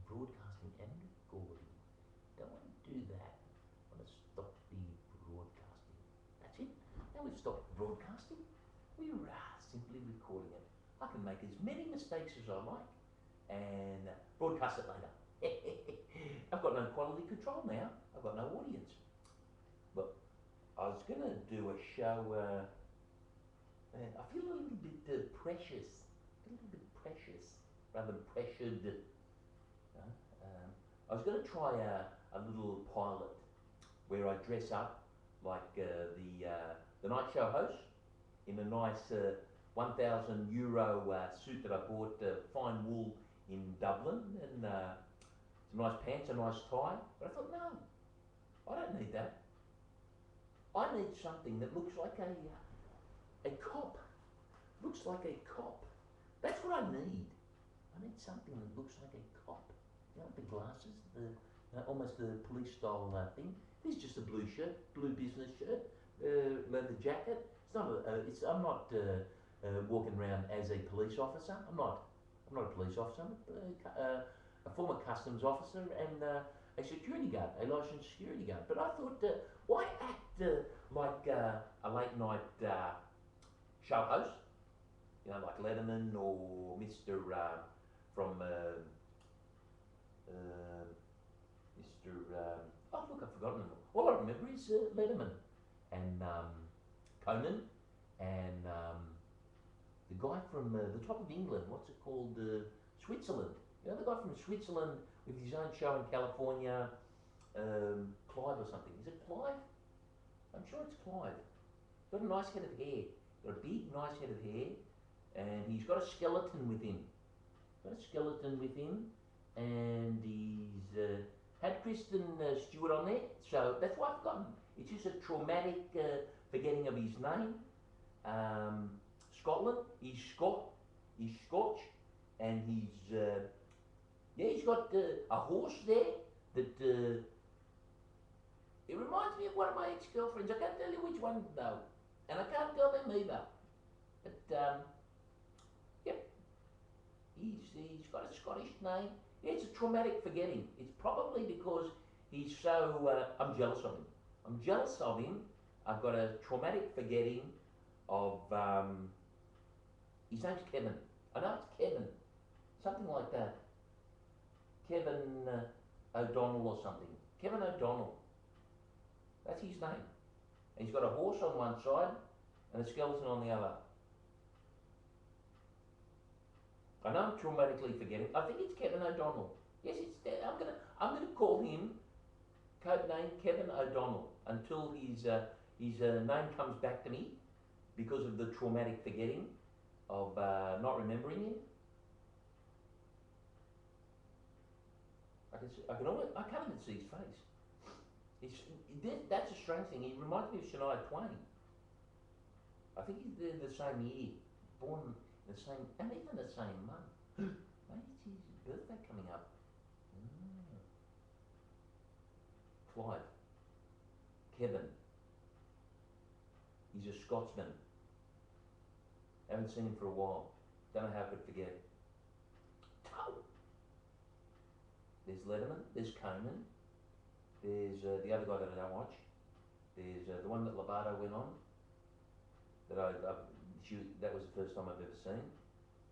broadcasting and recording. Don't want to do that. I want to stop the broadcasting. That's it. Now we've stopped broadcasting. We're simply recording it. I can make as many mistakes as I like and broadcast it later. I've got no quality control now. I've got no audience. But I was going to do a show. I feel a little bit precious. A little bit precious rather than pressured. I was going to try a little pilot where I dress up like the night show host in a nice €1,000 suit that I bought, fine wool in Dublin, and some nice pants, a nice tie. But I thought, no, I don't need that. I need something that looks like a cop. Looks like a cop. That's what I need. I need something that looks like a cop. You know, the glasses, almost the police style thing. This is just a blue shirt, blue business shirt, leather jacket. It's not. I'm not walking around as a police officer. I'm not a police officer. I'm a former customs officer and a security guard, a licensed security guard. But I thought, why act like a late night show host? You know, like Letterman or Mr. From Mr. Oh look, I've forgotten them. All I remember is Letterman and Conan and the guy from the top of England. What's it called? Switzerland. You know, the guy from Switzerland with his own show in California, Clive or something. Is it Clive? I'm sure it's Clive. Got a nice head of hair. Got a big, nice head of hair, and he's got a skeleton with him. And he's had Kristen Stewart on there, so that's why I've forgotten. It's just a traumatic forgetting of his name. Scotland. He's Scotch, and he's got a horse there that it reminds me of one of my ex-girlfriends. I can't tell you which one though, and I can't tell them either. But yep, he's got a Scottish name. Yeah, it's a traumatic forgetting. It's probably because he's so. I'm jealous of him. I've got a traumatic forgetting of. His name's Kevin. I know it's Kevin. Something like that. Kevin O'Donnell or something. Kevin O'Donnell. That's his name. And he's got a horse on one side and a skeleton on the other. I know I'm traumatically forgetting. I think it's Kevin O'Donnell. Yes, it's there. I'm gonna call him code name Kevin O'Donnell until his name comes back to me because of the traumatic forgetting of not remembering him. I can't even see his face. That's a strange thing. He reminds me of Shania Twain. I think they're the same year, born the same, and even the same month. Maybe it's his birthday coming up. Clive. Kevin. He's a Scotsman. Haven't seen him for a while. Don't know how I could forget. Oh. There's Letterman. There's Conan. There's the other guy that I don't watch. There's the one that Lovato went on. That was the first time I've ever seen.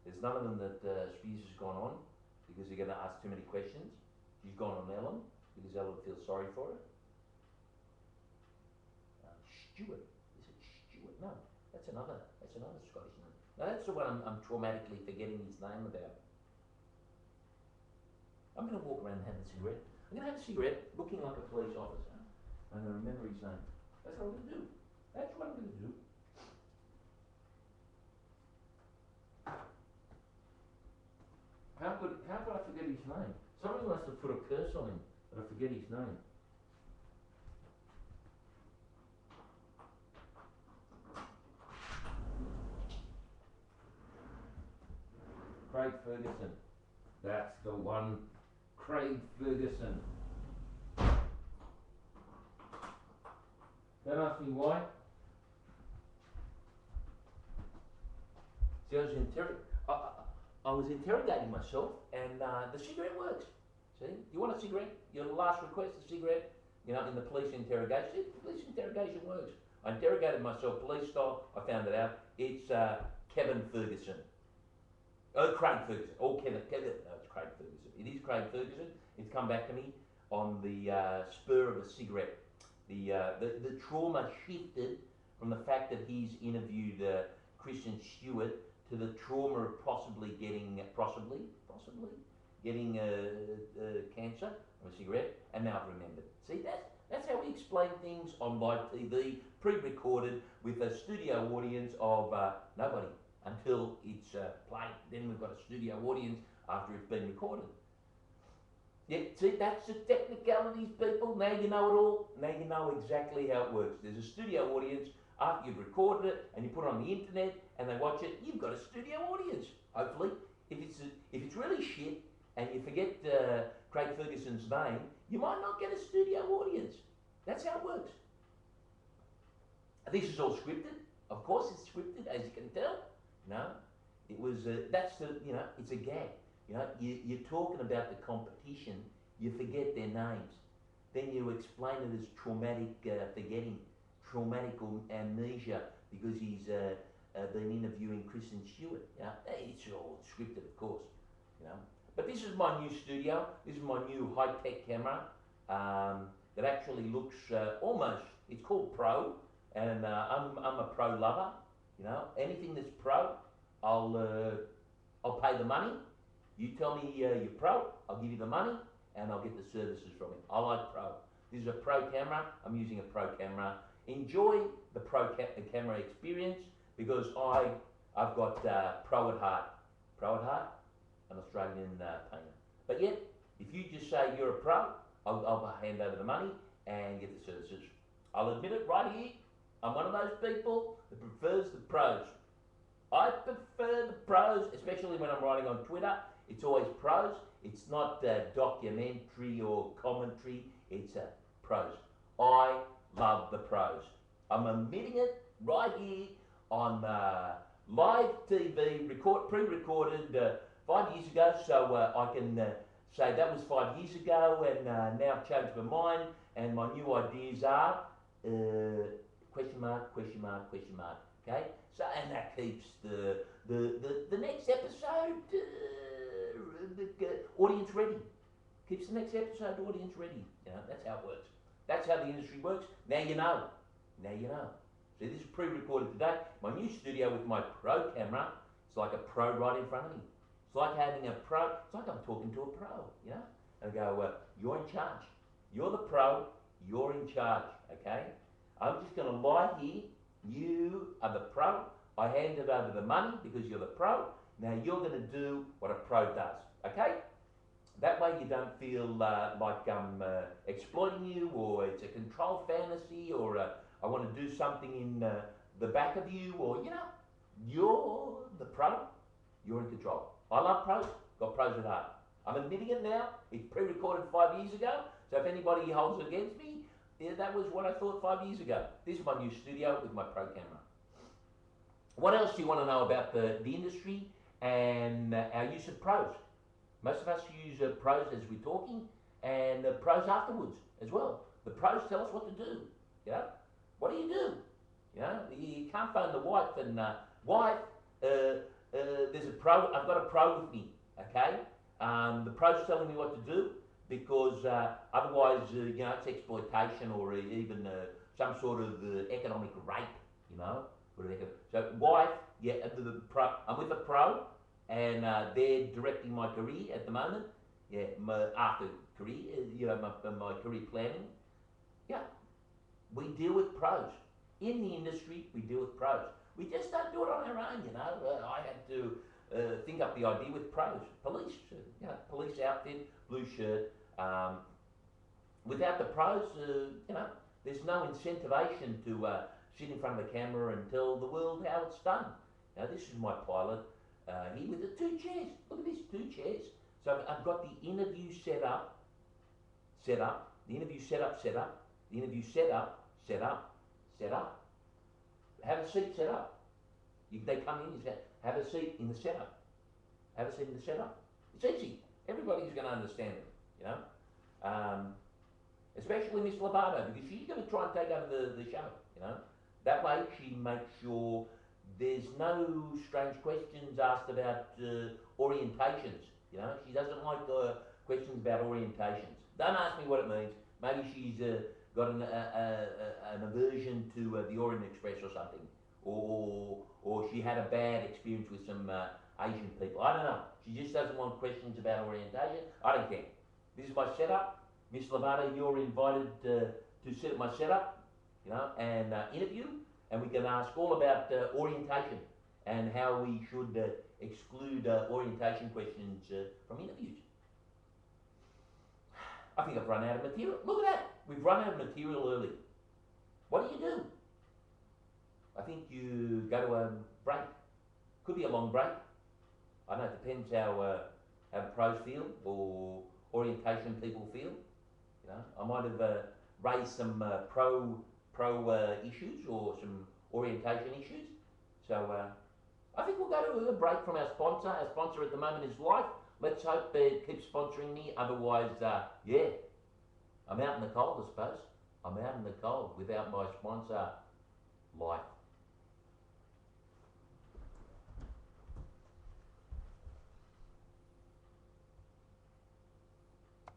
There's none of them that Spears has gone on because they're going to ask too many questions. She's gone on Ellen because Ellen feels sorry for her. Stewart. Is it Stewart? No, that's another Scottish name. Now that's the one I'm traumatically forgetting his name about. I'm going to walk around and have a cigarette. I'm going to have a cigarette looking like a police officer. I'm going to remember his name. That's what I'm going to do. That's what I'm going to do. How could I forget his name? Somebody must have put a curse on him that I forget his name. Craig Ferguson. That's the one. Craig Ferguson. Don't ask me why. See, I was interrogating myself, and the cigarette works. See, you want a cigarette? Your last request, a cigarette? You know, in the police interrogation. See, the police interrogation works. I interrogated myself, police style. I found it out. It's Kevin Ferguson. Oh, Craig Ferguson. Oh, Kevin. No, it's Craig Ferguson. It is Craig Ferguson. It's come back to me on the spur of a cigarette. The trauma shifted from the fact that he's interviewed Kristen Stewart to the trauma of possibly getting cancer from a cigarette, and now I've remembered. See, that's how we explain things on live TV, pre-recorded with a studio audience of nobody until it's played. Then we've got a studio audience after it's been recorded. Yeah, see, that's the technicalities, people. Now you know it all. Now you know exactly how it works. There's a studio audience after you've recorded it and you put it on the internet and they watch it. You've got a studio audience. Hopefully, if it's really shit and you forget Craig Ferguson's name, you might not get a studio audience. That's how it works. This is all scripted. Of course, it's scripted, as you can tell. No, it was. That's the. You know, it's a gag. You know, you're talking about the competition, you forget their names. Then you explain it as traumatic forgetting, traumatic amnesia, because he's been interviewing Kristen Stewart. You know, it's all scripted, of course. You know, but this is my new studio. This is my new high-tech camera that actually looks almost. It's called Pro, and I'm a Pro lover. You know, anything that's Pro, I'll pay the money. You tell me you're Pro, I'll give you the money, and I'll get the services from it. I like Pro. This is a Pro camera. I'm using a Pro camera. Enjoy the Pro camera experience, because I've got Pro at heart. Pro at heart, an Australian painter. But yet, if you just say you're a Pro, I'll hand over the money and get the services. I'll admit it right here. I'm one of those people that prefers the Pros. I prefer the Pros, especially when I'm writing on Twitter. It's always Pros. It's not documentary or commentary. It's Pros. I love the Pros. I'm admitting it right here on live TV, pre-recorded 5 years ago, so I can say that was 5 years ago, and now I've changed my mind, and my new ideas are question mark, question mark, question mark. Okay, so and that keeps the next episode audience ready. Keeps the next episode audience ready. You know, that's how it works. That's how the industry works. Now you know. Now you know. See, this is pre-recorded today. My new studio with my Pro camera. It's like a Pro right in front of me. It's like having a Pro. It's like I'm talking to a Pro. You know. And I go, you're in charge. You're the Pro. You're in charge. Okay. I'm just going to lie here. You are the Pro. I handed over the money because you're the Pro. Now you're going to do what a Pro does. Okay? That way you don't feel like I'm exploiting you, or it's a control fantasy, or I want to do something in the back of you, or, you know, you're the Pro. You're in control. I love Pros. Got Pros at heart. I'm admitting it now. It's pre-recorded 5 years ago. So if anybody holds it against me, yeah, that was what I thought 5 years ago. This is my new studio with my Pro camera. What else do you want to know about the industry and our use of Pros? Most of us use Pros as we're talking, and Pros afterwards as well. The Pros tell us what to do. You know? What do? You know, you can't phone the wife and wife, there's a Pro. I've got a Pro with me. Okay, the Pro's telling me what to do, because otherwise, you know, it's exploitation, or even some sort of economic rape. You know, so wife, yeah, the Pro. I'm with a Pro, and they're directing my career at the moment. Yeah, after career, you know, my career planning. Yeah, we deal with Pros. In the industry, we deal with Pros. We just don't do it on our own, you know. I had to think up the idea with Pros. Police, you know, police outfit, blue shirt. Without the Pros, you know, there's no incentivation to sit in front of the camera and tell the world how it's done. Now, this is my pilot here with the 2 chairs. Look at this, 2 chairs. So I've got the interview set up, the interview set up, the interview set up. Have a seat set up. They come in, you say, have a seat in the setup. Have a seat in the setup. It's easy. Everybody's going to understand it. you know. Especially Miss Lovato, because she's going to try and take over the show, you know. That way she makes sure there's no strange questions asked about orientations, you know. She doesn't like questions about orientations. Don't ask me what it means. Maybe she's got an aversion to the Orient Express or something, or she had a bad experience with some Asian people. I don't know. She just doesn't want questions about orientation. I don't care. This is my setup. Miss Lovato, you're invited to sit at my setup, you know, and interview, and we can ask all about orientation and how we should exclude orientation questions from interviews. I think I've run out of material. Look at that. We've run out of material early. What do? I think you go to a break. Could be a long break. I don't know, it depends how the pros feel or orientation people feel. You know, I might have raised some pro issues or some orientation issues. So I think we'll go to a break from our sponsor. Our sponsor at the moment is Life. Let's hope it keeps sponsoring me. Otherwise, yeah, I'm out in the cold, I suppose. I'm out in the cold without my sponsor.